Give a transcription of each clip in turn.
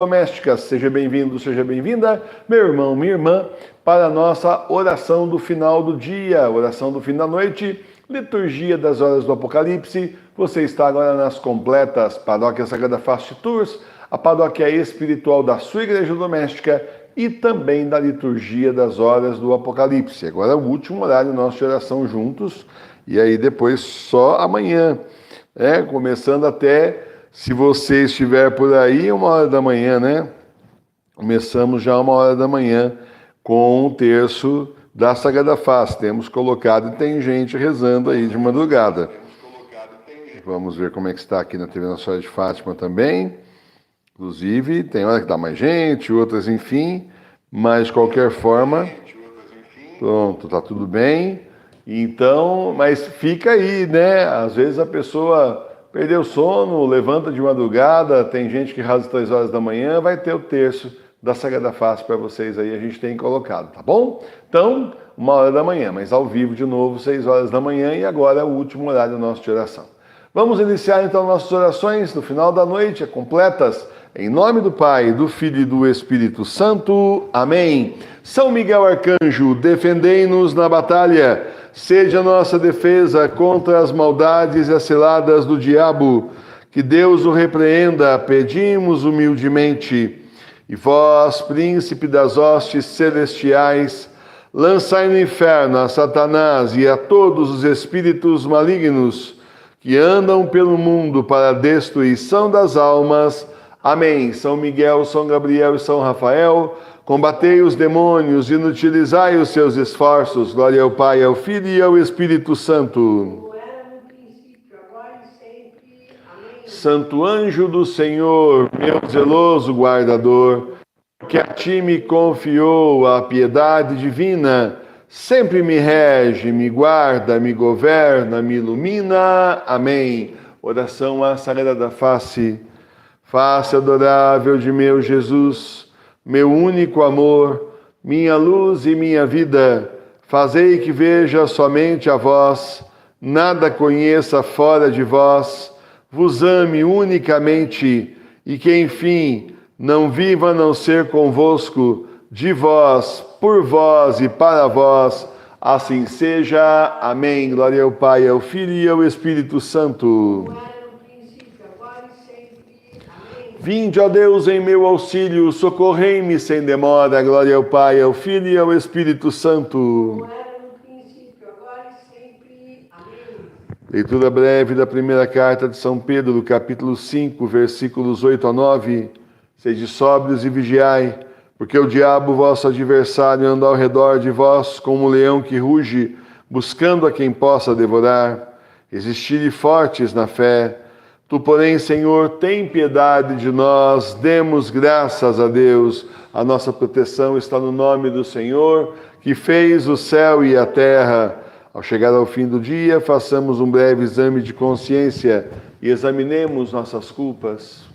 doméstica, seja bem-vindo, seja bem-vinda, meu irmão, minha irmã, para a nossa oração do final do dia, oração do fim da noite, liturgia das horas do Apocalipse. Você está agora nas completas Paróquia Sagrada Face Tours, a paróquia espiritual da sua igreja doméstica e também da liturgia das horas do Apocalipse. Agora é o último horário nosso de oração juntos, e aí depois só amanhã, começando até... Se você estiver por aí, 1h da manhã, né? Começamos já 1h da manhã com o terço da Sagrada Face. Temos colocado e tem gente rezando aí de madrugada. Vamos ver como é que está aqui na TV Nossa Senhora de Fátima também. Inclusive, tem hora que dá mais gente, outras enfim. Mas, de qualquer forma, pronto, tá tudo bem. Então, mas fica aí, né? Às vezes a pessoa... perdeu o sono, levanta de madrugada, tem gente que reza 3 horas da manhã, vai ter o terço da Sagrada Face para vocês aí, a gente tem colocado, tá bom? Então, 1h da manhã, mas ao vivo de novo, 6 horas da manhã, e agora é o último horário do nosso de oração. Vamos iniciar então nossas orações no final da noite, completas, em nome do Pai, do Filho e do Espírito Santo. Amém. São Miguel Arcanjo, defendei-nos na batalha. Seja nossa defesa contra as maldades e as ciladas do diabo. Que Deus o repreenda, pedimos humildemente. E vós, príncipe das hostes celestiais, lançai no inferno a Satanás e a todos os espíritos malignos que andam pelo mundo para a destruição das almas. Amém. São Miguel, São Gabriel e São Rafael, combatei os demônios, inutilizai os seus esforços. Glória ao Pai, ao Filho e ao Espírito Santo. Como era no princípio, agora e sempre. Amém. Santo anjo do Senhor, meu zeloso guardador, que a ti me confiou a piedade divina, sempre me rege, me guarda, me governa, me ilumina. Amém. Oração à Sagrada Face. Face adorável de meu Jesus, meu único amor, minha luz e minha vida, fazei que veja somente a vós, nada conheça fora de vós, vos ame unicamente, e que, enfim, não viva a não ser convosco, de vós, por vós e para vós, assim seja. Amém. Glória ao Pai, ao Filho e ao Espírito Santo. Vinde, ó Deus, em meu auxílio, socorrei-me sem demora. Glória ao Pai, ao Filho e ao Espírito Santo. Como era no princípio, agora e sempre. Amém. Leitura breve da primeira carta de São Pedro, capítulo 5, versículos 8 a 9. Sede sóbrios e vigiai, porque o diabo, vosso adversário, anda ao redor de vós como um leão que ruge, buscando a quem possa devorar. Resistirem fortes na fé. Tu, porém, Senhor, tem piedade de nós, demos graças a Deus. A nossa proteção está no nome do Senhor, que fez o céu e a terra. Ao chegar ao fim do dia, façamos um breve exame de consciência e examinemos nossas culpas.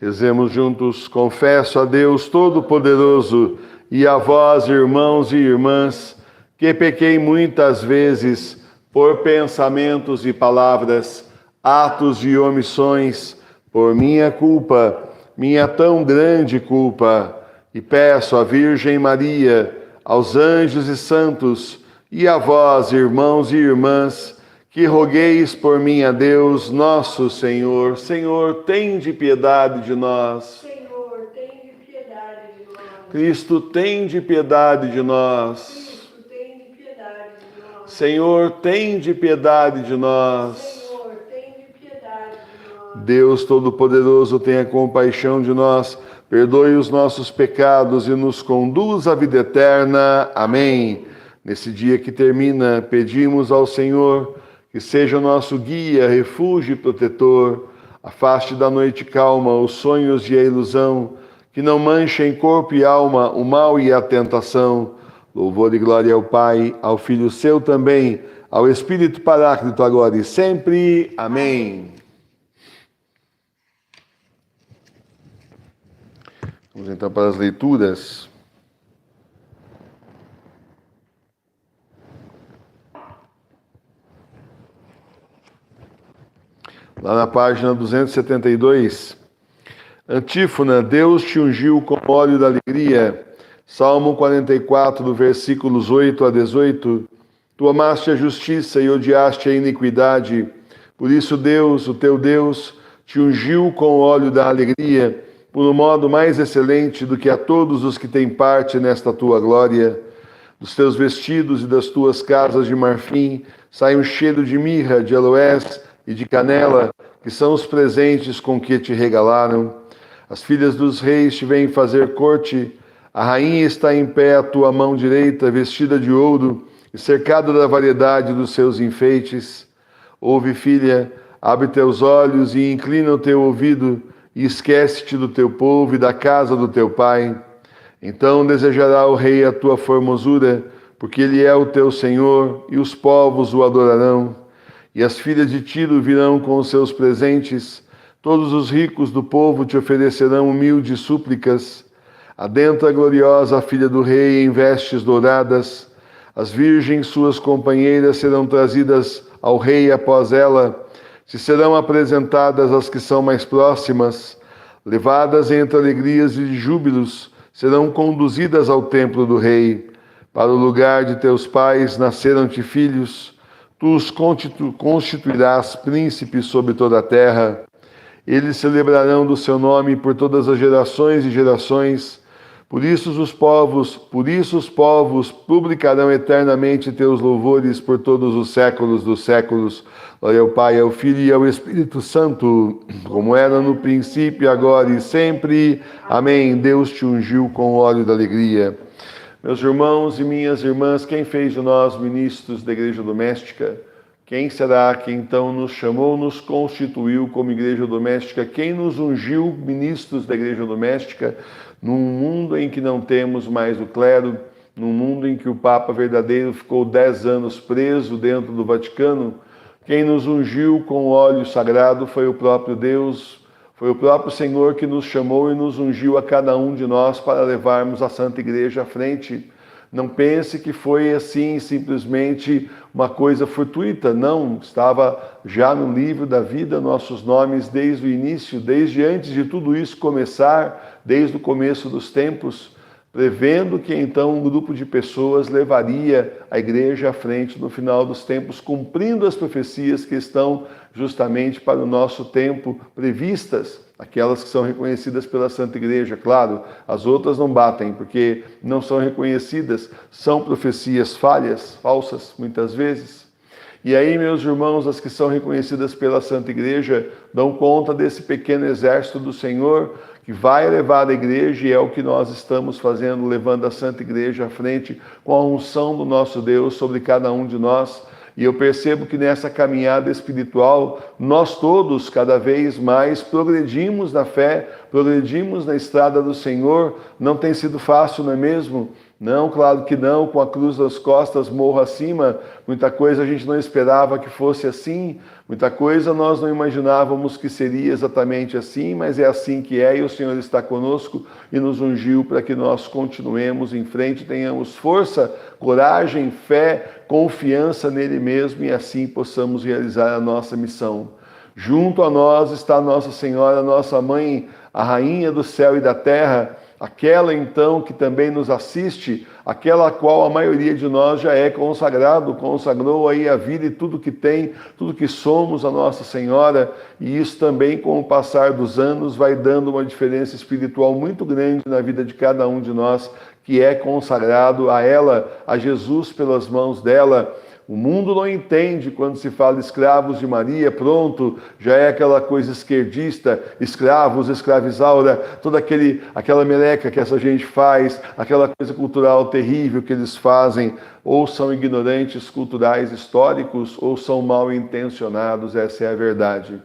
Rezemos juntos. Confesso a Deus Todo-Poderoso e a vós, irmãos e irmãs, que pequei muitas vezes por pensamentos e palavras, atos e omissões, por minha culpa, minha tão grande culpa, e peço à Virgem Maria, aos anjos e santos, e a vós, irmãos e irmãs, que rogueis por mim a Deus, nosso Senhor. Senhor, tende piedade de nós. Senhor, tende piedade de nós. Cristo, tende piedade de nós. Cristo, tende piedade de nós. Senhor, tende piedade de nós. Senhor, tende piedade de nós. Deus Todo-Poderoso, tenha compaixão de nós, perdoe os nossos pecados e nos conduz à vida eterna. Amém. Nesse dia que termina, pedimos ao Senhor que seja o nosso guia, refúgio e protetor, afaste da noite calma os sonhos e a ilusão, que não manchem corpo e alma o mal e a tentação. Louvor e glória ao Pai, ao Filho seu também, ao Espírito Paráclito, agora e sempre. Amém. Vamos então para as leituras. Lá na página 272, antífona, Deus te ungiu com óleo da alegria. Salmo 44, versículos 8 a 18. Tu amaste a justiça e odiaste a iniquidade. Por isso Deus, o teu Deus, te ungiu com óleo da alegria, por um modo mais excelente do que a todos os que têm parte nesta tua glória. Dos teus vestidos e das tuas casas de marfim sai um cheiro de mirra, de aloés e de canela, que são os presentes com que te regalaram. As filhas dos reis te vêm fazer corte, a rainha está em pé à tua mão direita, vestida de ouro e cercada da variedade dos seus enfeites. Ouve, filha, abre teus olhos e inclina o teu ouvido, e esquece-te do teu povo e da casa do teu pai. Então desejará o rei a tua formosura, porque ele é o teu Senhor, e os povos o adorarão. E as filhas de Tiro virão com os seus presentes, todos os ricos do povo te oferecerão humildes súplicas. Adentra gloriosa a filha do rei em vestes douradas, as virgens suas companheiras serão trazidas ao rei após ela, se serão apresentadas as que são mais próximas, levadas entre alegrias e júbilos, serão conduzidas ao templo do rei. Para o lugar de teus pais nasceram-te filhos, tu os constituirás príncipes sobre toda a terra. Eles celebrarão do seu nome por todas as gerações e gerações. Por isso os povos publicarão eternamente teus louvores por todos os séculos dos séculos. Glória ao Pai, ao Filho e ao Espírito Santo, como era no princípio, agora e sempre. Amém. Deus te ungiu com óleo da alegria. Meus irmãos e minhas irmãs, quem fez de nós ministros da Igreja Doméstica? Quem será que então nos chamou, nos constituiu como Igreja Doméstica? Quem nos ungiu ministros da Igreja Doméstica? Num mundo em que não temos mais o clero, num mundo em que o Papa verdadeiro ficou 10 anos preso dentro do Vaticano, quem nos ungiu com óleo sagrado foi o próprio Deus. Foi o próprio Senhor que nos chamou e nos ungiu a cada um de nós para levarmos a Santa Igreja à frente. Não pense que foi assim, simplesmente uma coisa fortuita. Não, estava já no livro da vida nossos nomes desde o início, desde antes de tudo isso começar, desde o começo dos tempos, prevendo que então um grupo de pessoas levaria a igreja à frente no final dos tempos, cumprindo as profecias que estão justamente para o nosso tempo previstas, aquelas que são reconhecidas pela Santa Igreja. Claro, as outras não batem, porque não são reconhecidas, são profecias falsas, muitas vezes. E aí, meus irmãos, as que são reconhecidas pela Santa Igreja dão conta desse pequeno exército do Senhor que vai levar a igreja, e é o que nós estamos fazendo, levando a Santa Igreja à frente com a unção do nosso Deus sobre cada um de nós. E eu percebo que nessa caminhada espiritual, nós todos cada vez mais progredimos na fé, progredimos na estrada do Senhor. Não tem sido fácil, não é mesmo? Não, claro que não, com a cruz das costas, morro acima. Muita coisa a gente não esperava que fosse assim, muita coisa nós não imaginávamos que seria exatamente assim, mas é assim que é, e o Senhor está conosco e nos ungiu para que nós continuemos em frente, tenhamos força, coragem, fé, confiança nele mesmo, e assim possamos realizar a nossa missão. Junto a nós está Nossa Senhora, nossa Mãe, a Rainha do céu e da terra, aquela então que também nos assiste, aquela a qual a maioria de nós já é consagrado, consagrou aí a vida e tudo que tem, tudo que somos a Nossa Senhora, e isso também com o passar dos anos vai dando uma diferença espiritual muito grande na vida de cada um de nós que é consagrado a ela, a Jesus pelas mãos dela. O mundo não entende quando se fala escravos de Maria, pronto, já é aquela coisa esquerdista, escravos, escravizaura, toda aquela meleca que essa gente faz, aquela coisa cultural terrível que eles fazem, ou são ignorantes culturais históricos, ou são mal intencionados, essa é a verdade.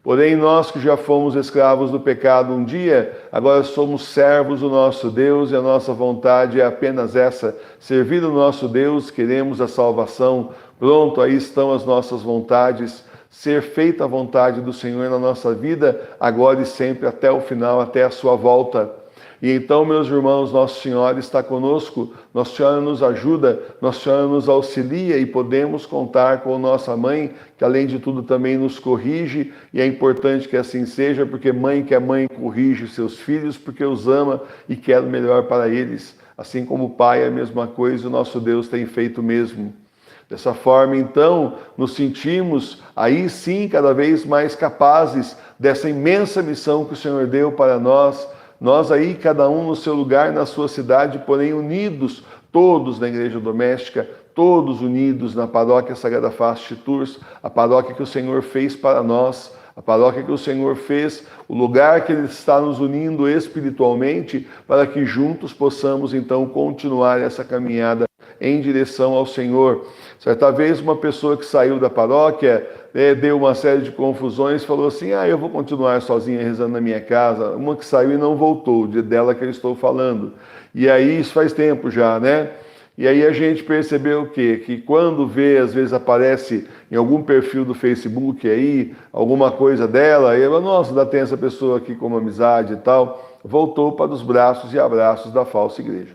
Porém, nós que já fomos escravos do pecado um dia, agora somos servos do nosso Deus e a nossa vontade é apenas essa, servir o nosso Deus, queremos a salvação, pronto, aí estão as nossas vontades, ser feita a vontade do Senhor na nossa vida, agora e sempre, até o final, até a sua volta. E então, meus irmãos, Nossa Senhora está conosco, Nossa Senhora nos ajuda, Nossa Senhora nos auxilia e podemos contar com nossa mãe, que além de tudo também nos corrige, e é importante que assim seja, porque mãe que é mãe corrige seus filhos, porque os ama e quer o melhor para eles. Assim como o Pai é a mesma coisa, o nosso Deus tem feito o mesmo. Dessa forma, então, nos sentimos aí sim cada vez mais capazes dessa imensa missão que o Senhor deu para nós. Nós aí, cada um no seu lugar, na sua cidade, porém unidos, todos na igreja doméstica, todos unidos na paróquia Sagrada Face de Tours, a paróquia que o Senhor fez para nós, a paróquia que o Senhor fez, o lugar que Ele está nos unindo espiritualmente, para que juntos possamos então continuar essa caminhada em direção ao Senhor. Certa vez uma pessoa que saiu da paróquia deu uma série de confusões, falou assim, eu vou continuar sozinha rezando na minha casa. Uma que saiu e não voltou, dela que eu estou falando. E aí, isso faz tempo já, né? E aí a gente percebeu o quê? Que quando vê, às vezes aparece em algum perfil do Facebook aí, alguma coisa dela, e ela, nossa, tem essa pessoa aqui como amizade e tal, voltou para os braços e abraços da falsa igreja.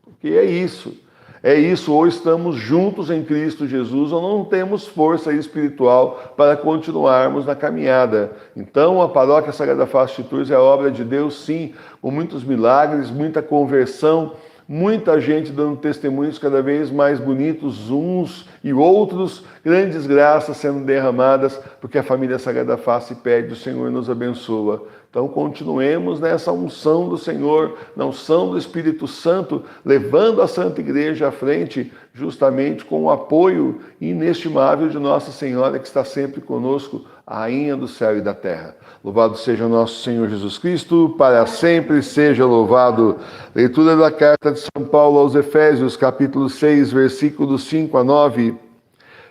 Porque é isso. É isso, ou estamos juntos em Cristo Jesus, ou não temos força espiritual para continuarmos na caminhada. Então, a Paróquia Sagrada Face de Tours é obra de Deus, sim, com muitos milagres, muita conversão, muita gente dando testemunhos cada vez mais bonitos, uns e outros, grandes graças sendo derramadas, porque a família Sagrada Face pede, o Senhor nos abençoa. Então continuemos nessa unção do Senhor, na unção do Espírito Santo, levando a Santa Igreja à frente, justamente com o apoio inestimável de Nossa Senhora, que está sempre conosco, a Rainha do céu e da terra. Louvado seja nosso Senhor Jesus Cristo, para sempre seja louvado. Leitura da carta de São Paulo aos Efésios, capítulo 6, versículos 5 a 9.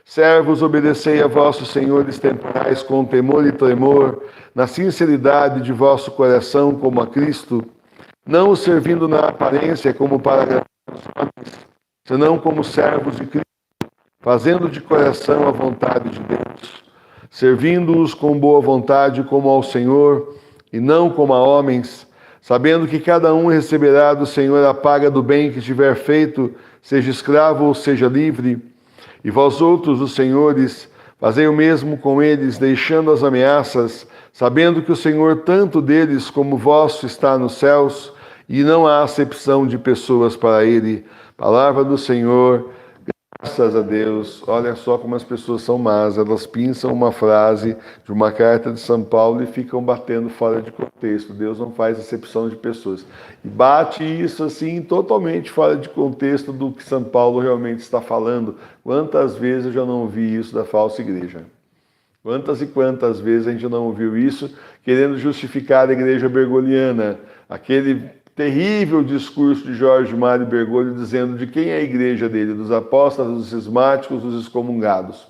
Servos, obedecei a vossos senhores temporais com temor e tremor, na sinceridade de vosso coração como a Cristo, não os servindo na aparência como para agradar os homens, senão como servos de Cristo, fazendo de coração a vontade de Deus, servindo-os com boa vontade como ao Senhor e não como a homens, sabendo que cada um receberá do Senhor a paga do bem que tiver feito, seja escravo ou seja livre. E vós outros, os senhores, fazei o mesmo com eles, deixando as ameaças, sabendo que o Senhor, tanto deles como vosso, está nos céus, e não há acepção de pessoas para ele. Palavra do Senhor, graças a Deus. Olha só como as pessoas são más, elas pinçam uma frase de uma carta de São Paulo e ficam batendo fora de contexto. Deus não faz acepção de pessoas. E bate isso assim totalmente fora de contexto do que São Paulo realmente está falando. Quantas vezes eu já não ouvi isso da falsa igreja? Quantas e quantas vezes a gente não ouviu isso querendo justificar a igreja bergoliana? Aquele terrível discurso de Jorge Mário Bergoglio dizendo de quem é a igreja dele, dos apóstolos, dos cismáticos, dos excomungados.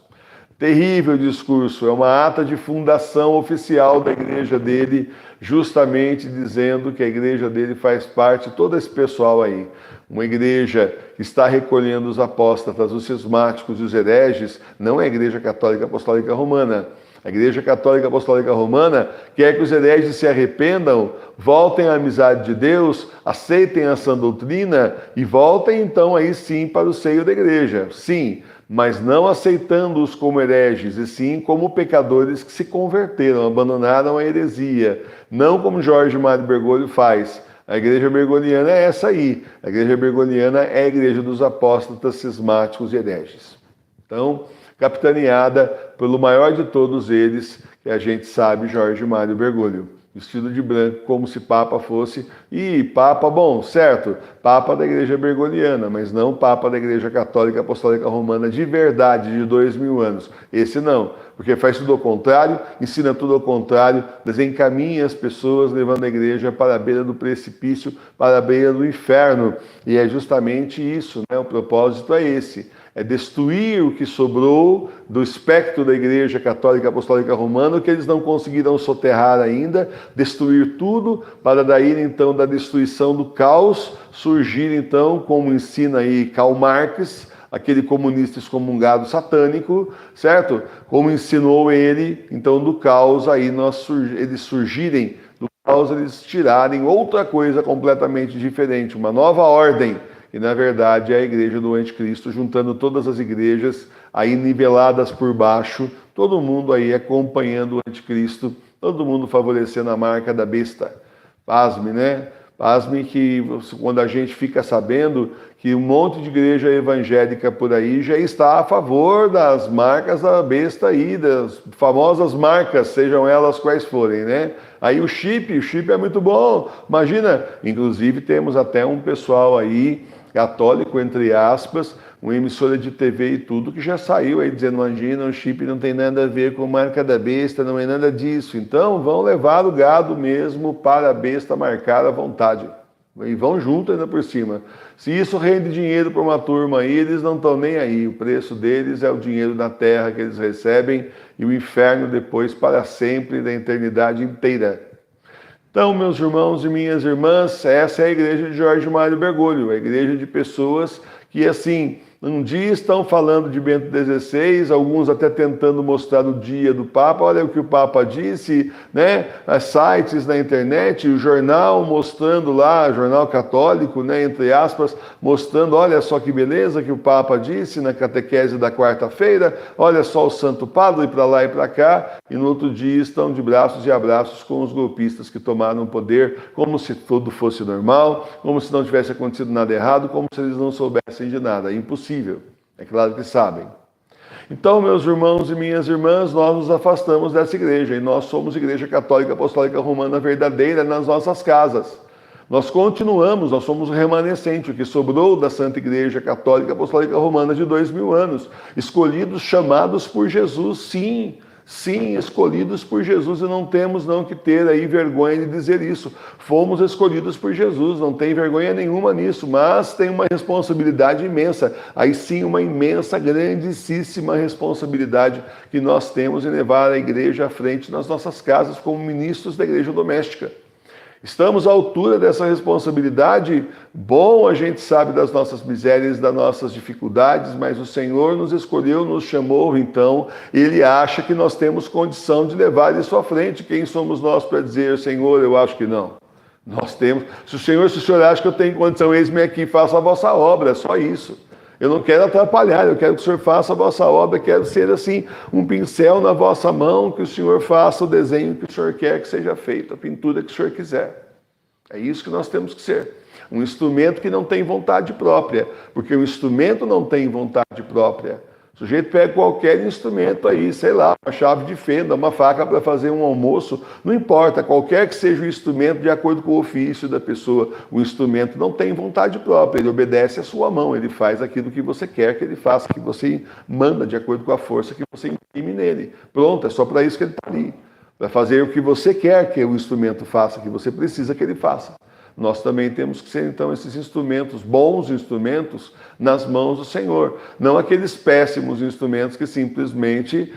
Terrível discurso, é uma ata de fundação oficial da igreja dele, justamente dizendo que a igreja dele faz parte de todo esse pessoal aí. Uma igreja que está recolhendo os apóstatas, os cismáticos e os hereges, não é a Igreja Católica Apostólica Romana. A Igreja Católica Apostólica Romana quer que os hereges se arrependam, voltem à amizade de Deus, aceitem a sã doutrina e voltem então aí sim para o seio da igreja. Sim, mas não aceitando-os como hereges, e sim como pecadores que se converteram, abandonaram a heresia. Não como Jorge Mário Bergoglio faz, A igreja bergoliana é essa aí. A igreja bergoliana é a igreja dos apóstatas, cismáticos e hereges. Então, capitaneada pelo maior de todos eles, que a gente sabe, Jorge Mário Bergoglio. Vestido de branco, como se Papa fosse. E Papa, bom, certo, Papa da Igreja Bergoliana, mas não Papa da Igreja Católica Apostólica Romana de verdade, de 2000 anos. Esse não, porque faz tudo ao contrário, ensina tudo ao contrário, desencaminha as pessoas, levando a Igreja para a beira do precipício, para a beira do inferno. E é justamente isso, né? O propósito é esse. É destruir o que sobrou do espectro da Igreja Católica Apostólica Romana, que eles não conseguiram soterrar ainda, destruir tudo, para daí então da destruição do caos surgir então, como ensina aí Karl Marx, aquele comunista excomungado satânico, certo? Como ensinou ele, então do caos aí eles surgirem, do caos eles tirarem outra coisa completamente diferente, uma nova ordem, que na verdade é a igreja do anticristo, juntando todas as igrejas aí niveladas por baixo, todo mundo aí acompanhando o anticristo, todo mundo favorecendo a marca da besta. Pasme, né? Pasme que quando a gente fica sabendo que um monte de igreja evangélica por aí já está a favor das marcas da besta aí, das famosas marcas, sejam elas quais forem, né? Aí o chip é muito bom, imagina, inclusive temos até um pessoal aí, católico, entre aspas, uma emissora de TV e tudo, que já saiu aí dizendo, imagina, o chip não tem nada a ver com marca da besta, não é nada disso. Então vão levar o gado mesmo para a besta marcar à vontade. E vão junto ainda por cima. Se isso rende dinheiro para uma turma aí, eles não estão nem aí. O preço deles é o dinheiro da terra que eles recebem e o inferno depois para sempre, da eternidade inteira. Então, meus irmãos e minhas irmãs, essa é a igreja de Jorge Mário Bergoglio, a igreja de pessoas que, assim, um dia estão falando de Bento XVI, alguns até tentando mostrar o dia do Papa, olha o que o Papa disse, né? As sites na internet, o jornal mostrando lá, jornal católico, né? Entre aspas, mostrando, olha só que beleza que o Papa disse na catequese da quarta-feira, olha só o Santo Padre para lá e para cá, e no outro dia estão de braços e abraços com os golpistas que tomaram o poder, como se tudo fosse normal, como se não tivesse acontecido nada errado, como se eles não soubessem de nada. É impossível. É claro que sabem. Então, meus irmãos e minhas irmãs, nós nos afastamos dessa igreja e nós somos Igreja Católica Apostólica Romana verdadeira nas nossas casas. Nós continuamos, nós somos o remanescente, o que sobrou da Santa Igreja Católica Apostólica Romana de 2000 anos, escolhidos, chamados por Jesus, sim. Sim, escolhidos por Jesus, e não temos não que ter aí vergonha de dizer isso. Fomos escolhidos por Jesus, não tem vergonha nenhuma nisso, mas tem uma responsabilidade imensa. Aí sim, uma imensa, grandíssima responsabilidade que nós temos em levar a igreja à frente nas nossas casas como ministros da igreja doméstica. Estamos à altura dessa responsabilidade? Bom, a gente sabe das nossas misérias, das nossas dificuldades, mas o Senhor nos escolheu, nos chamou, então Ele acha que nós temos condição de levar isso à frente. Quem somos nós para dizer, Senhor, eu acho que não? Nós temos. Se o Senhor acha que eu tenho condição, eis-me aqui, faça a vossa obra, é só isso. Eu não quero atrapalhar, eu quero que o Senhor faça a vossa obra, quero ser assim, um pincel na vossa mão, que o Senhor faça o desenho que o Senhor quer que seja feito, a pintura que o Senhor quiser. É isso que nós temos que ser. Um instrumento que não tem vontade própria, porque o instrumento não tem vontade própria. O sujeito pega qualquer instrumento aí, sei lá, uma chave de fenda, uma faca para fazer um almoço, não importa, qualquer que seja o instrumento de acordo com o ofício da pessoa, o instrumento não tem vontade própria, ele obedece à sua mão, ele faz aquilo que você quer que ele faça, que você manda de acordo com a força que você imprime nele. Pronto, é só para isso que ele está ali, para fazer o que você quer que o instrumento faça, que você precisa que ele faça. Nós também temos que ser, então, esses instrumentos, bons instrumentos, nas mãos do Senhor. Não aqueles péssimos instrumentos que simplesmente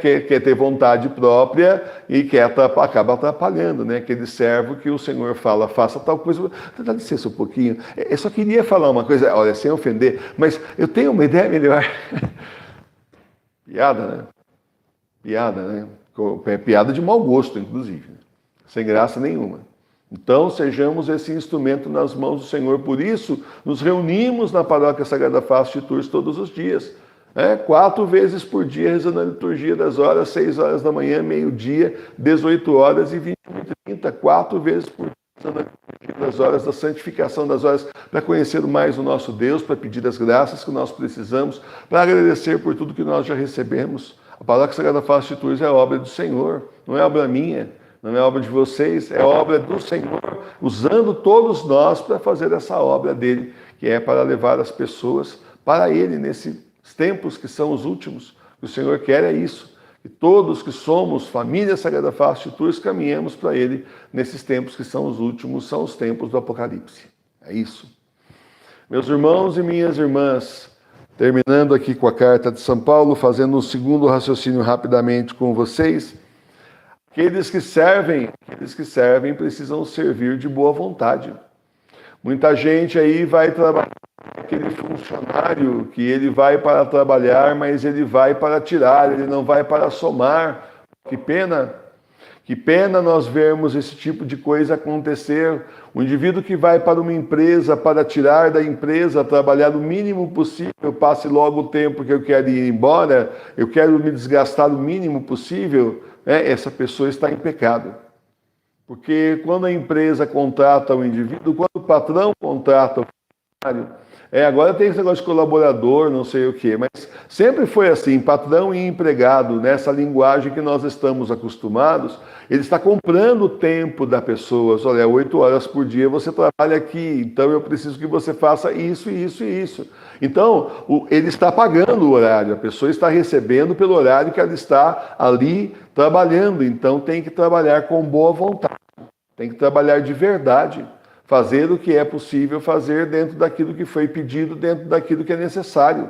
quer ter vontade própria e acaba atrapalhando. Né? Aquele servo que o Senhor fala, faça tal coisa. Dá licença um pouquinho. Eu só queria falar uma coisa, olha, sem ofender, mas eu tenho uma ideia melhor. Piada, né? Piada, né? Piada de mau gosto, inclusive. Sem graça nenhuma. Então, sejamos esse instrumento nas mãos do Senhor. Por isso, nos reunimos na Paróquia Sagrada Face de Tours todos os dias. 4 vezes por dia, rezando a liturgia das horas, 6 horas da manhã, meio-dia, 18 horas e 21h30. 4 vezes por dia, rezando a liturgia das horas da santificação, das horas para conhecer mais o nosso Deus, para pedir as graças que nós precisamos, para agradecer por tudo que nós já recebemos. A Paróquia Sagrada Face de Tours é obra do Senhor, não é obra minha, não é obra de vocês, é obra do Senhor, usando todos nós para fazer essa obra dele, que é para levar as pessoas para ele nesses tempos que são os últimos. O que o Senhor quer é isso, que todos que somos família Sagrada Face de Tours caminhemos para ele nesses tempos que são os últimos, são os tempos do Apocalipse. É isso. Meus irmãos e minhas irmãs, terminando aqui com a carta de São Paulo, fazendo um segundo raciocínio rapidamente com vocês, aqueles que servem precisam servir de boa vontade. Muita gente aí vai trabalhar, aquele funcionário que ele vai para trabalhar, mas ele vai para tirar, ele não vai para somar. Que pena nós vermos esse tipo de coisa acontecer. O indivíduo que vai para uma empresa para tirar da empresa, trabalhar o mínimo possível, passe logo o tempo que eu quero ir embora, eu quero me desgastar o mínimo possível, essa pessoa está em pecado. Porque quando a empresa contrata o indivíduo, quando o patrão contrata o funcionário, agora tem esse negócio de colaborador, não sei o quê, mas sempre foi assim, patrão e empregado, nessa linguagem que nós estamos acostumados, ele está comprando o tempo da pessoa. Olha, 8 horas por dia você trabalha aqui, então eu preciso que você faça isso, isso e isso. Então, ele está pagando o horário, a pessoa está recebendo pelo horário que ela está ali trabalhando, então tem que trabalhar com boa vontade, tem que trabalhar de verdade. Fazer o que é possível fazer dentro daquilo que foi pedido, dentro daquilo que é necessário.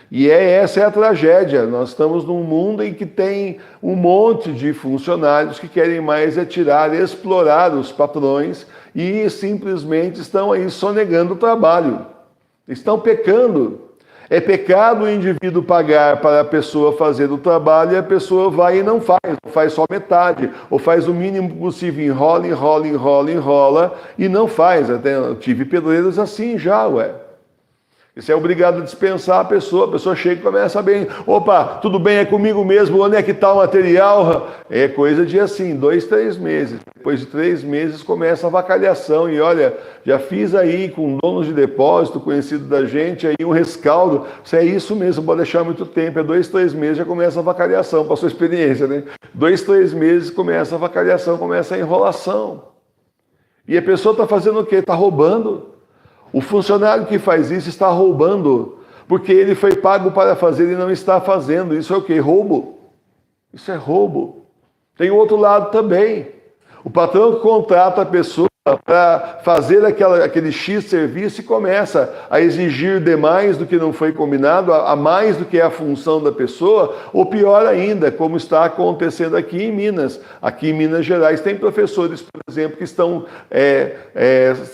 E essa é a tragédia. Nós estamos num mundo em que tem um monte de funcionários que querem mais tirar, explorar os patrões e simplesmente estão aí sonegando o trabalho. Estão pecando. É pecado o indivíduo pagar para a pessoa fazer o trabalho e a pessoa vai e não faz só metade, ou faz o mínimo possível, enrola e não faz. Até eu tive pedreiros assim já, Você é obrigado a dispensar a pessoa chega e começa bem, opa, tudo bem, é comigo mesmo, onde é que está o material? É coisa de assim, 2, 3 meses. Depois de 3 meses começa a avacalhação e olha, já fiz aí com donos de depósito, conhecido da gente, aí um rescaldo, se é isso mesmo, pode deixar muito tempo, 2, 3 meses já começa a avacalhação, passou a experiência, né? 2, 3 meses começa a avacalhação, começa a enrolação. E a pessoa está fazendo o quê? Está roubando. O funcionário que faz isso está roubando, porque ele foi pago para fazer e não está fazendo. Isso é o quê? Roubo. Isso é roubo. Tem outro lado também. O patrão que contrata a pessoa para fazer aquele X serviço e começa a exigir demais do que não foi combinado, a mais do que é a função da pessoa, ou pior ainda, como está acontecendo aqui em Minas. Aqui em Minas Gerais tem professores, por exemplo, que estão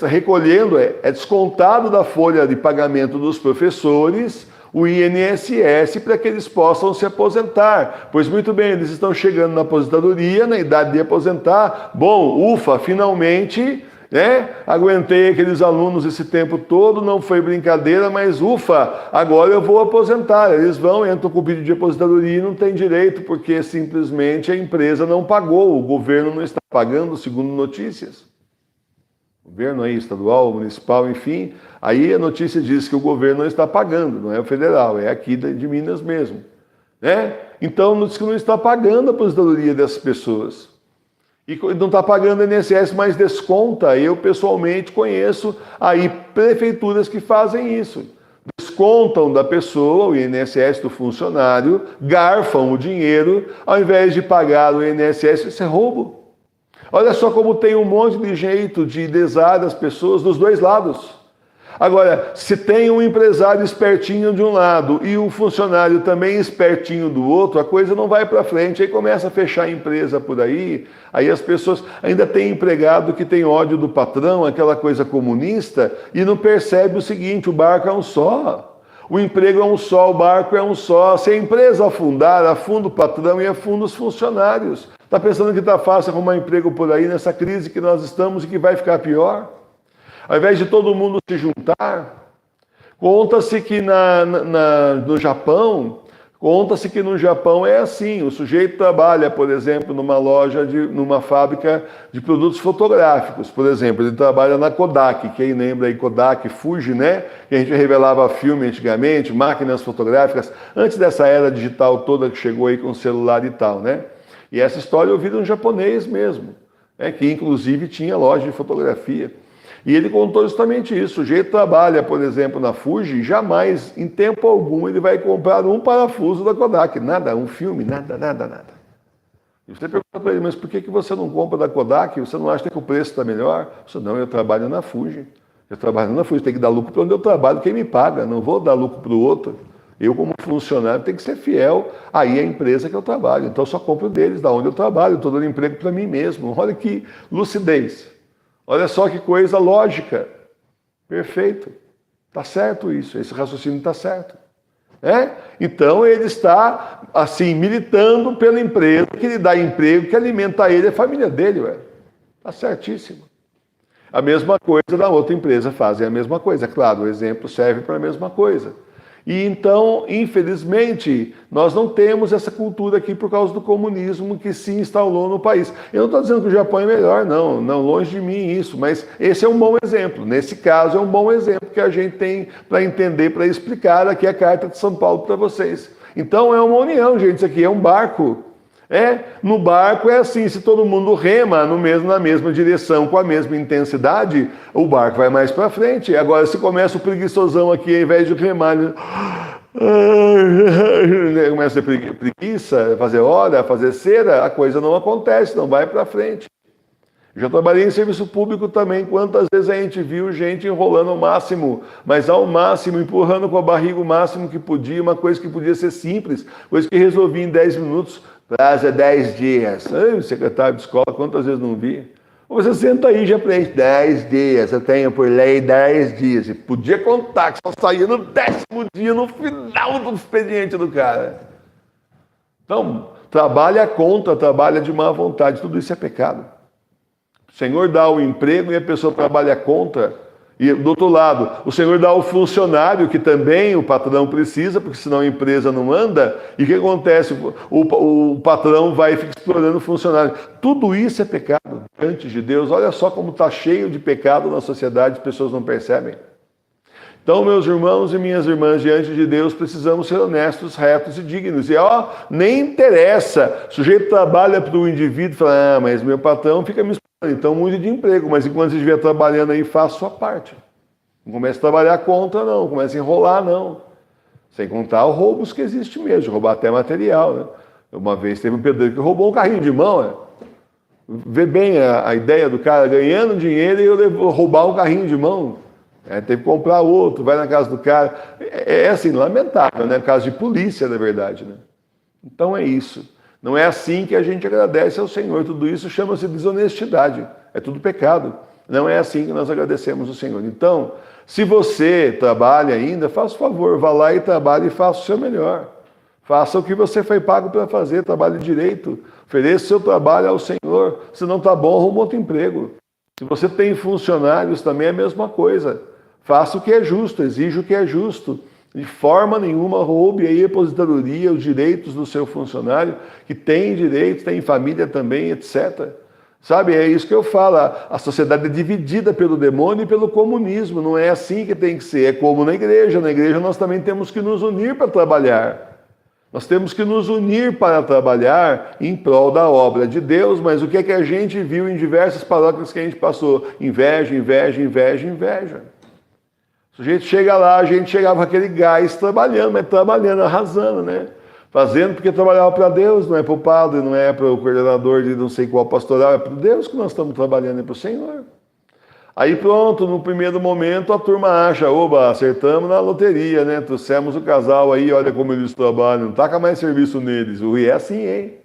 recolhendo, descontado da folha de pagamento dos professores, o INSS, para que eles possam se aposentar. Pois muito bem, eles estão chegando na aposentadoria, na idade de aposentar. Bom, ufa, finalmente, aguentei aqueles alunos esse tempo todo, não foi brincadeira, mas ufa, agora eu vou aposentar. Eles entram com o pedido de aposentadoria e não tem direito, porque simplesmente a empresa não pagou, o governo não está pagando, segundo notícias. Governo aí, estadual, municipal, enfim, aí a notícia diz que o governo não está pagando, não é o federal, é aqui de Minas mesmo, Então, diz que não está pagando a aposentadoria dessas pessoas. E não está pagando a INSS, mas desconta. Eu, pessoalmente, conheço aí prefeituras que fazem isso. Descontam da pessoa, o INSS do funcionário, garfam o dinheiro, ao invés de pagar o INSS, isso é roubo. Olha só como tem um monte de jeito de lesar as pessoas dos dois lados. Agora, se tem um empresário espertinho de um lado e um funcionário também espertinho do outro, a coisa não vai para frente. Aí começa a fechar a empresa por aí as pessoas... Ainda tem empregado que tem ódio do patrão, aquela coisa comunista, e não percebe o seguinte, o barco é um só. O emprego é um só, o barco é um só. Se a empresa afundar, afunda o patrão e afunda os funcionários. Está pensando que está fácil arrumar emprego por aí nessa crise que nós estamos e que vai ficar pior? Ao invés de todo mundo se juntar, conta-se que no Japão, Conta-se que no Japão é assim, o sujeito trabalha, por exemplo, numa loja, numa fábrica de produtos fotográficos, por exemplo, ele trabalha na Kodak, quem lembra aí Kodak, Fuji, né? Que a gente revelava filme antigamente, máquinas fotográficas, antes dessa era digital toda que chegou aí com o celular e tal, né? E essa história eu vi de um japonês mesmo, né? Que inclusive tinha loja de fotografia. E ele contou justamente isso. O sujeito trabalha, por exemplo, na Fuji, jamais, em tempo algum, ele vai comprar um parafuso da Kodak. Nada, um filme, nada. E você pergunta para ele, mas por que você não compra da Kodak? Você não acha que o preço está melhor? Você, não, eu trabalho na Fuji. Eu trabalho na Fuji, tem que dar lucro para onde eu trabalho, quem me paga. Não vou dar lucro para o outro. Eu, como funcionário, tenho que ser fiel aí à empresa que eu trabalho. Então, eu só compro deles, da onde eu trabalho. Estou dando emprego para mim mesmo. Olha que lucidez. Olha só que coisa lógica. Perfeito. Está certo isso. Esse raciocínio está certo. Então ele está, assim, militando pela empresa que lhe dá emprego, que alimenta ele e a família dele. Está certíssimo. A mesma coisa da outra empresa fazem a mesma coisa. Claro, o exemplo serve para a mesma coisa. E então, infelizmente, nós não temos essa cultura aqui por causa do comunismo que se instalou no país. Eu não estou dizendo que o Japão é melhor, não, longe de mim isso, mas esse é um bom exemplo. Nesse caso, é um bom exemplo que a gente tem para entender, para explicar aqui a Carta de São Paulo para vocês. Então, é uma união, gente, isso aqui é um barco. No barco é assim, se todo mundo rema na mesma direção, com a mesma intensidade, o barco vai mais para frente. Agora, se começa o preguiçosão aqui, ao invés de remar, começa a ter preguiça, fazer hora, fazer cera, a coisa não acontece, não vai para frente. Já trabalhei em serviço público também, quantas vezes a gente viu gente enrolando ao máximo, mas ao máximo, empurrando com a barriga o máximo que podia, uma coisa que podia ser simples, coisa que resolvia em 10 minutos, prazo é 10 dias. O secretário de escola, quantas vezes não vi? Você senta aí e já preenche 10 dias, eu tenho por lei 10 dias. E podia contar que só saía no 10º dia, no final do expediente do cara. Então, trabalha contra, trabalha de má vontade, tudo isso é pecado. O Senhor dá o emprego e a pessoa trabalha contra. E do outro lado, o Senhor dá o funcionário, que também o patrão precisa, porque senão a empresa não anda. E o que acontece? O patrão vai ficar explorando o funcionário. Tudo isso é pecado diante de Deus. Olha só como está cheio de pecado na sociedade, as pessoas não percebem. Então, meus irmãos e minhas irmãs, diante de Deus, precisamos ser honestos, retos e dignos. E nem interessa. O sujeito trabalha para o indivíduo e fala, mas meu patrão fica me explorando, então mude de emprego. Mas enquanto você estiver trabalhando aí, faça a sua parte. Não comece a trabalhar contra, não. Comece a enrolar, não. Sem contar os roubos que existe mesmo, de roubar até material. Né? Uma vez teve um pedreiro que roubou um carrinho de mão. Né? Vê bem a ideia do cara ganhando dinheiro e eu roubar um carrinho de mão. Teve que comprar outro, vai na casa do cara. É assim, lamentável, né? Caso de polícia, na verdade. Né? Então é isso. Não é assim que a gente agradece ao Senhor. Tudo isso chama-se desonestidade. É tudo pecado. Não é assim que nós agradecemos ao Senhor. Então, se você trabalha ainda, faça o favor, vá lá e trabalhe e faça o seu melhor. Faça o que você foi pago para fazer, trabalhe direito. Ofereça o seu trabalho ao Senhor. Se não está bom, arruma outro emprego. Se você tem funcionários, também é a mesma coisa. Faça o que é justo, exija o que é justo. De forma nenhuma roube aí a aposentadoria, os direitos do seu funcionário, que tem direitos, tem família também, etc. Sabe, é isso que eu falo. A sociedade é dividida pelo demônio e pelo comunismo. Não é assim que tem que ser. É como na igreja. Na igreja nós também temos que nos unir para trabalhar. Nós temos que nos unir para trabalhar em prol da obra de Deus, mas o que é que a gente viu em diversas paróquias que a gente passou? Inveja, inveja, inveja, inveja. O sujeito chega lá, a gente chegava com aquele gás trabalhando, mas trabalhando, arrasando, né? Fazendo porque trabalhava para Deus, não é para o padre, não é para o coordenador de não sei qual pastoral, é para Deus que nós estamos trabalhando, é para o Senhor. Aí pronto, no primeiro momento a turma acha, oba, acertamos na loteria, né? Trouxemos o casal aí, olha como eles trabalham, não taca mais serviço neles. E é assim, hein?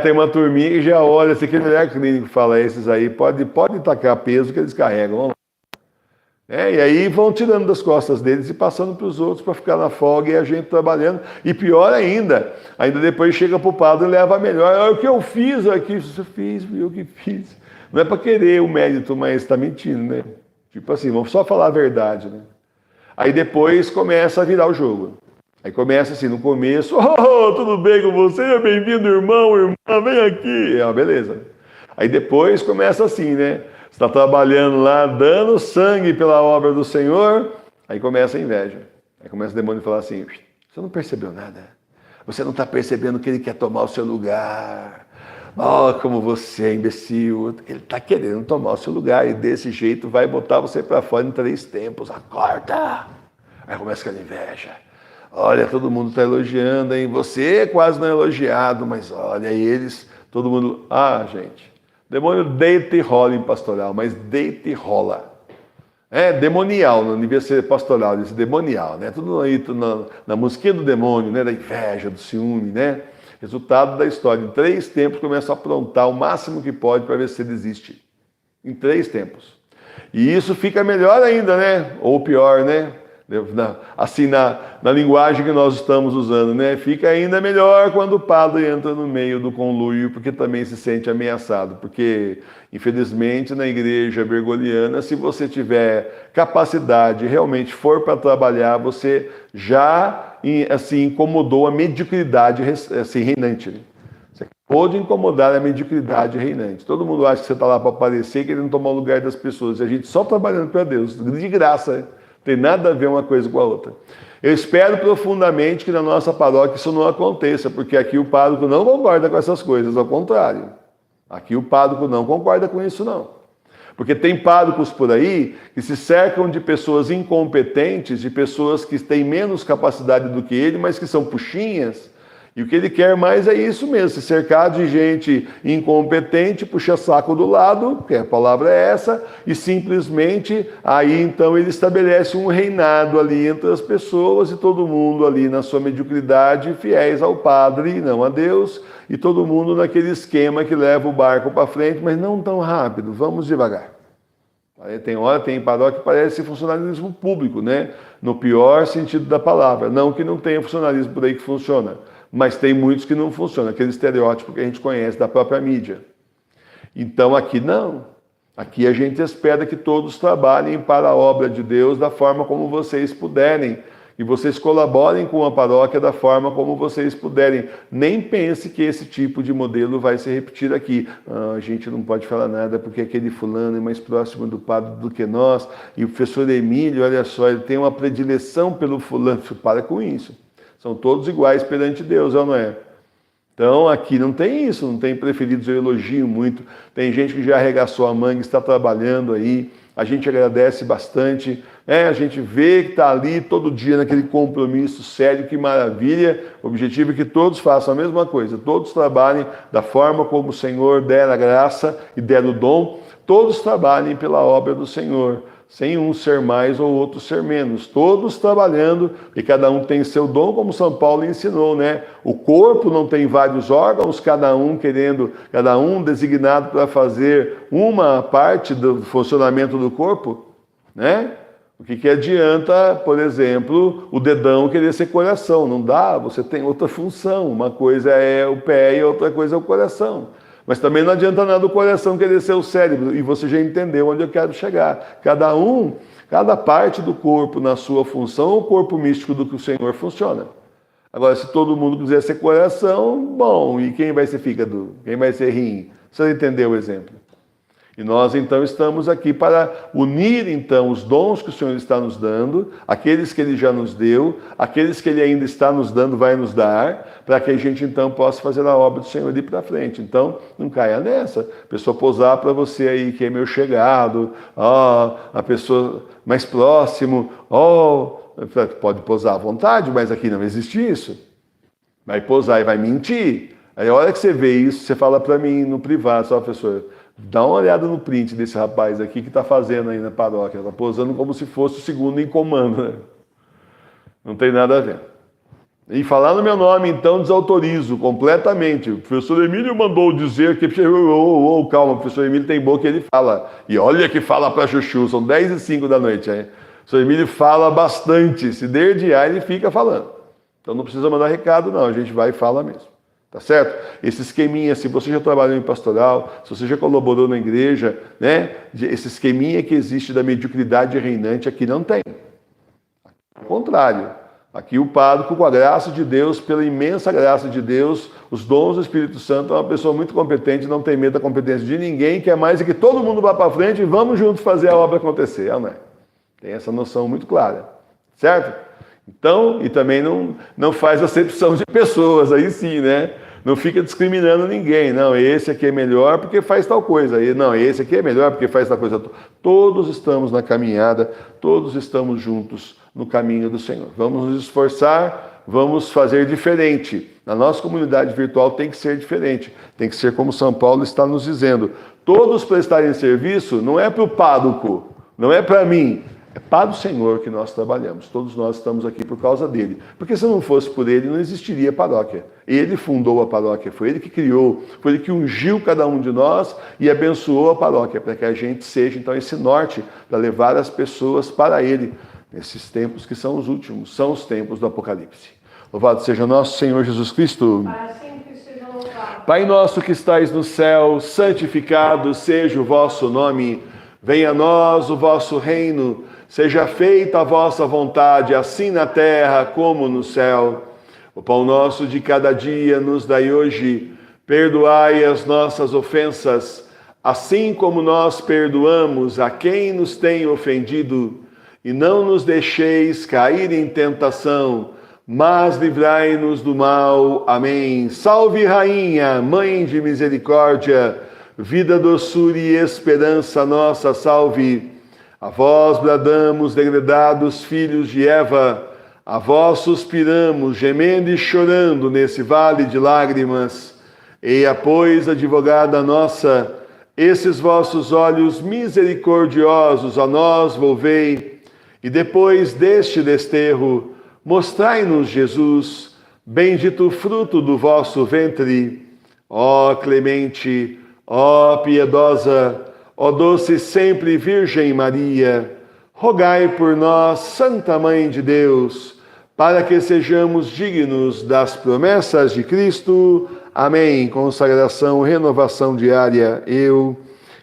Tem uma turminha que já olha, se aquele mulher clínico fala, esses aí, pode tacar peso que eles carregam. E aí vão tirando das costas deles e passando para os outros para ficar na folga e a gente trabalhando. E pior ainda depois chega para o padre e leva a melhor. Olha o que eu fiz aqui, você fez, viu o que fiz. Não é para querer o mérito, mas está mentindo, né? Tipo assim, vamos só falar a verdade, né? Aí depois começa a virar o jogo. Aí começa assim, no começo, tudo bem com você? Bem-vindo, irmão, irmã, vem aqui. Beleza. Aí depois começa assim, né? Você está trabalhando lá, dando sangue pela obra do Senhor, aí começa a inveja. Aí começa o demônio a falar assim, você não percebeu nada? Você não está percebendo que ele quer tomar o seu lugar. Como você é imbecil. Ele está querendo tomar o seu lugar e desse jeito vai botar você para fora em 3 tempos. Acorda! Aí começa aquela inveja. Olha, todo mundo está elogiando, hein? Você quase não é elogiado, mas olha, eles, todo mundo... gente, demônio deita e rola em pastoral, mas deita e rola. É demonial, não devia ser pastoral, devia ser demonial, né? Tudo aí na musiquinha do demônio, né? Da inveja, do ciúme, né? Resultado da história. Em 3 tempos começa a aprontar o máximo que pode para ver se desiste. Em 3 tempos. E isso fica melhor ainda, né? Ou pior, né? Assim, na linguagem que nós estamos usando, né? Fica ainda melhor quando o padre entra no meio do conluio, porque também se sente ameaçado. Porque, infelizmente, na igreja bergoliana, se você tiver capacidade, realmente for para trabalhar, você já assim, incomodou a mediocridade assim, reinante. Você acabou de incomodar a mediocridade reinante. Todo mundo acha que você está lá para aparecer, querendo tomar o lugar das pessoas. E a gente só trabalhando para Deus, de graça, né? Tem nada a ver uma coisa com a outra. Eu espero profundamente que na nossa paróquia isso não aconteça, porque aqui o pároco não concorda com essas coisas, ao contrário. Aqui o pároco não concorda com isso, não. Porque tem párocos por aí que se cercam de pessoas incompetentes, de pessoas que têm menos capacidade do que ele, mas que são puxinhas. E o que ele quer mais é isso mesmo, se cercar de gente incompetente, puxa saco do lado, que a palavra é essa, e simplesmente aí então ele estabelece um reinado ali entre as pessoas e todo mundo ali na sua mediocridade, fiéis ao padre e não a Deus, e todo mundo naquele esquema que leva o barco para frente, mas não tão rápido, vamos devagar. Aí tem paróquia que parece funcionalismo público, né? No pior sentido da palavra, não que não tenha funcionalismo por aí que funciona. Mas tem muitos que não funcionam, aquele estereótipo que a gente conhece da própria mídia. Então aqui não. Aqui a gente espera que todos trabalhem para a obra de Deus da forma como vocês puderem. E vocês colaborem com a paróquia da forma como vocês puderem. Nem pense que esse tipo de modelo vai se repetir aqui. A gente não pode falar nada porque aquele fulano é mais próximo do padre do que nós. E o professor Emílio, olha só, ele tem uma predileção pelo fulano. Para com isso. São todos iguais perante Deus, ou não é? Então, aqui não tem isso, não tem preferidos, eu elogio muito. Tem gente que já arregaçou a manga, está trabalhando aí, a gente agradece bastante. A gente vê que está ali todo dia naquele compromisso sério, que maravilha. O objetivo é que todos façam a mesma coisa, todos trabalhem da forma como o Senhor der a graça e der o dom, todos trabalhem pela obra do Senhor. Sem um ser mais ou outro ser menos, todos trabalhando e cada um tem seu dom, como São Paulo ensinou, né? O corpo não tem vários órgãos, cada um designado para fazer uma parte do funcionamento do corpo, né? O que adianta, por exemplo, o dedão querer ser coração? Não dá, você tem outra função, uma coisa é o pé e outra coisa é o coração. Mas também não adianta nada o coração querer ser o cérebro, e você já entendeu onde eu quero chegar. Cada parte do corpo na sua função, o corpo místico do que o Senhor funciona. Agora, se todo mundo quiser ser coração, bom, e quem vai ser fígado? Quem vai ser rim? Você entendeu o exemplo? E nós, então, estamos aqui para unir, então, os dons que o Senhor está nos dando, aqueles que Ele já nos deu, aqueles que Ele ainda está nos dando, vai nos dar, para que a gente, então, possa fazer a obra do Senhor ali para frente. Então, não caia nessa. A pessoa posar para você aí, que é meu chegado, a pessoa mais próximo, pode posar à vontade, mas aqui não existe isso. Vai posar e vai mentir. Aí, a hora que você vê isso, você fala para mim no privado, só, professor, dá uma olhada no print desse rapaz aqui que está fazendo aí na paróquia. Está posando como se fosse o segundo em comando, né? Não tem nada a ver. E falar no meu nome, então, desautorizo completamente. O professor Emílio mandou dizer que... Calma, o professor Emílio tem boca e ele fala. E olha que fala para chuchu, são 10h05 da noite. Hein? O professor Emílio fala bastante. Se derdear, ele fica falando. Então não precisa mandar recado, não. A gente vai e fala mesmo. Tá certo? Esse esqueminha, se você já trabalhou em pastoral, se você já colaborou na igreja, né? Esse esqueminha que existe da mediocridade reinante aqui não tem. Ao contrário, Aqui o pároco, com a graça de Deus, pela imensa graça de Deus, os dons do Espírito Santo, é uma pessoa muito competente, não tem medo da competência de ninguém, quer mais é que todo mundo vá para frente e vamos juntos fazer a obra acontecer, não é? Tem essa noção muito clara, certo? Então, e também não faz acepção de pessoas, aí sim, né? Não fica discriminando ninguém, não, esse aqui é melhor porque faz tal coisa, não, esse aqui é melhor porque faz tal coisa. Todos estamos na caminhada, todos estamos juntos no caminho do Senhor. Vamos nos esforçar, vamos fazer diferente. Na nossa comunidade virtual tem que ser diferente, tem que ser como São Paulo está nos dizendo. Todos prestarem serviço não é para o pároco, não é para mim, é para o Senhor que nós trabalhamos. Todos nós estamos aqui por causa dele. Porque se não fosse por ele, não existiria paróquia. Ele fundou a paróquia, foi ele que criou, foi ele que ungiu cada um de nós e abençoou a paróquia, para que a gente seja, então, esse norte para levar as pessoas para ele, nesses tempos que são os últimos, são os tempos do Apocalipse. Louvado seja nosso Senhor Jesus Cristo. Para sempre seja louvado. Pai nosso que estais no céu, santificado seja o vosso nome. Venha a nós o vosso reino. Seja feita a vossa vontade, assim na terra como no céu. O pão nosso de cada dia nos dai hoje. Perdoai as nossas ofensas, assim como nós perdoamos a quem nos tem ofendido. E não nos deixeis cair em tentação, mas livrai-nos do mal. Amém. Salve, Rainha, Mãe de misericórdia, vida, doçura e esperança nossa, salve. A vós bradamos, degredados filhos de Eva, a vós suspiramos, gemendo e chorando nesse vale de lágrimas. Eia, pois, advogada nossa, esses vossos olhos misericordiosos a nós volvei, e depois deste desterro, mostrai-nos Jesus, bendito fruto do vosso ventre. Ó clemente, ó piedosa, ó doce sempre Virgem Maria, rogai por nós, Santa Mãe de Deus, para que sejamos dignos das promessas de Cristo. Amém. Consagração, renovação diária. Eu,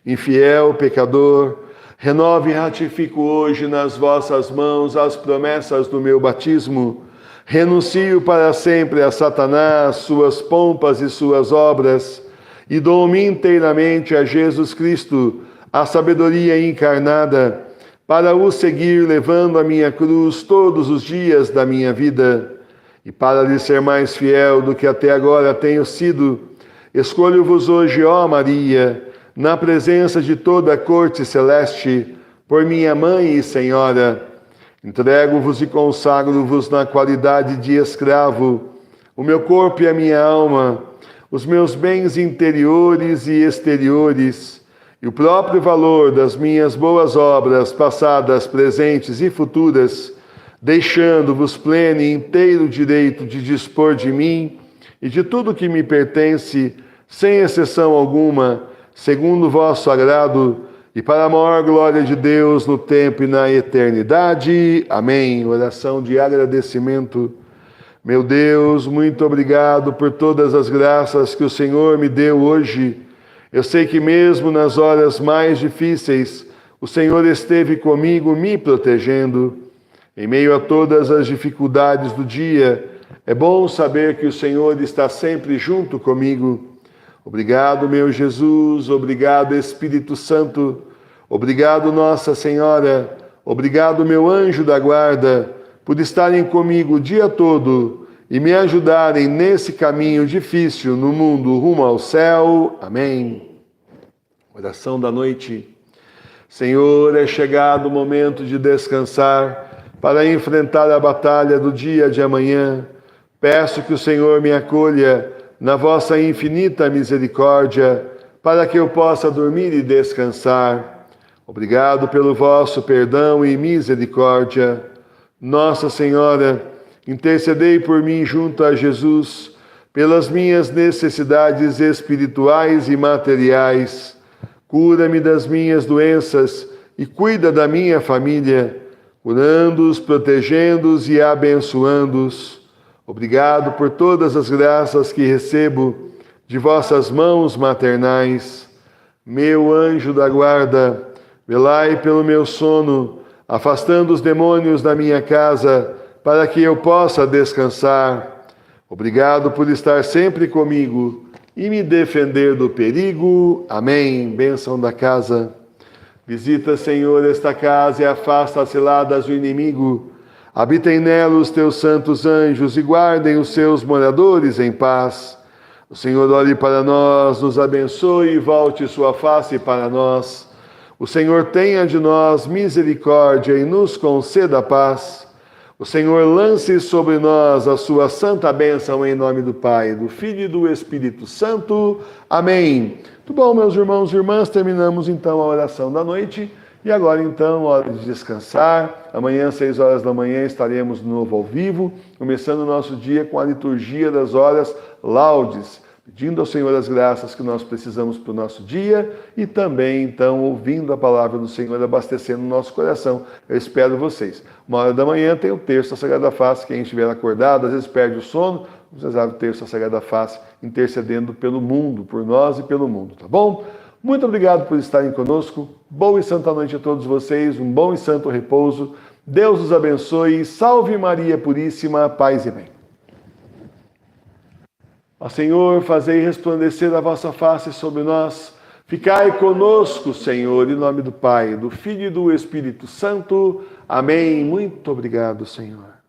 infiel, pecador, renovo e ratifico hoje nas vossas mãos as promessas do meu batismo. Renuncio para sempre a Satanás, suas pompas e suas obras, e dou-me inteiramente a Jesus Cristo, a sabedoria encarnada, para o seguir levando a minha cruz todos os dias da minha vida. E para lhe ser mais fiel do que até agora tenho sido, escolho-vos hoje, ó Maria, na presença de toda a corte celeste, por minha Mãe e Senhora. Entrego-vos e consagro-vos na qualidade de escravo, o meu corpo e a minha alma, os meus bens interiores e exteriores, e o próprio valor das minhas boas obras, passadas, presentes e futuras, deixando-vos pleno e inteiro direito de dispor de mim e de tudo que me pertence, sem exceção alguma, segundo o vosso agrado, e para a maior glória de Deus no tempo e na eternidade. Amém. Oração de agradecimento. Meu Deus, muito obrigado por todas as graças que o Senhor me deu hoje. Eu sei que mesmo nas horas mais difíceis, o Senhor esteve comigo, me protegendo. Em meio a todas as dificuldades do dia, é bom saber que o Senhor está sempre junto comigo. Obrigado, meu Jesus, obrigado, Espírito Santo, obrigado, Nossa Senhora, obrigado, meu anjo da guarda, por estarem comigo o dia todo e me ajudarem nesse caminho difícil no mundo rumo ao céu. Amém. Oração da noite. Senhor, é chegado o momento de descansar para enfrentar a batalha do dia de amanhã. Peço que o Senhor me acolha na vossa infinita misericórdia, para que eu possa dormir e descansar. Obrigado pelo vosso perdão e misericórdia. Nossa Senhora, intercedei por mim junto a Jesus, pelas minhas necessidades espirituais e materiais. Cura-me das minhas doenças e cuida da minha família, curando-os, protegendo-os e abençoando-os. Obrigado por todas as graças que recebo de vossas mãos maternais. Meu anjo da guarda, velai pelo meu sono, afastando os demônios da minha casa, para que eu possa descansar. Obrigado por estar sempre comigo e me defender do perigo. Amém. Bênção da casa. Visita, Senhor, esta casa e afasta as ciladas do inimigo. Habitem nela os teus santos anjos e guardem os seus moradores em paz. O Senhor olhe para nós, nos abençoe e volte sua face para nós. O Senhor tenha de nós misericórdia e nos conceda paz. O Senhor lance sobre nós a sua santa bênção em nome do Pai, do Filho e do Espírito Santo. Amém. Muito bom, meus irmãos e irmãs, terminamos então a oração da noite. E agora então, hora de descansar. Amanhã, às 6 horas da manhã, estaremos de novo ao vivo, começando o nosso dia com a liturgia das horas laudes, pedindo ao Senhor as graças que nós precisamos para o nosso dia e também, então, ouvindo a palavra do Senhor, abastecendo o nosso coração. Eu espero vocês. 1 da manhã tem o terço da Sagrada Face. Quem estiver acordado, às vezes perde o sono, vamos rezar o terço da Sagrada Face, intercedendo pelo mundo, por nós e pelo mundo, tá bom? Muito obrigado por estarem conosco. Boa e santa noite a todos vocês. Um bom e santo repouso. Deus os abençoe. Salve Maria Puríssima. Paz e bem. Ó Senhor, fazei resplandecer a vossa face sobre nós. Ficai conosco, Senhor, em nome do Pai, do Filho e do Espírito Santo. Amém. Muito obrigado, Senhor.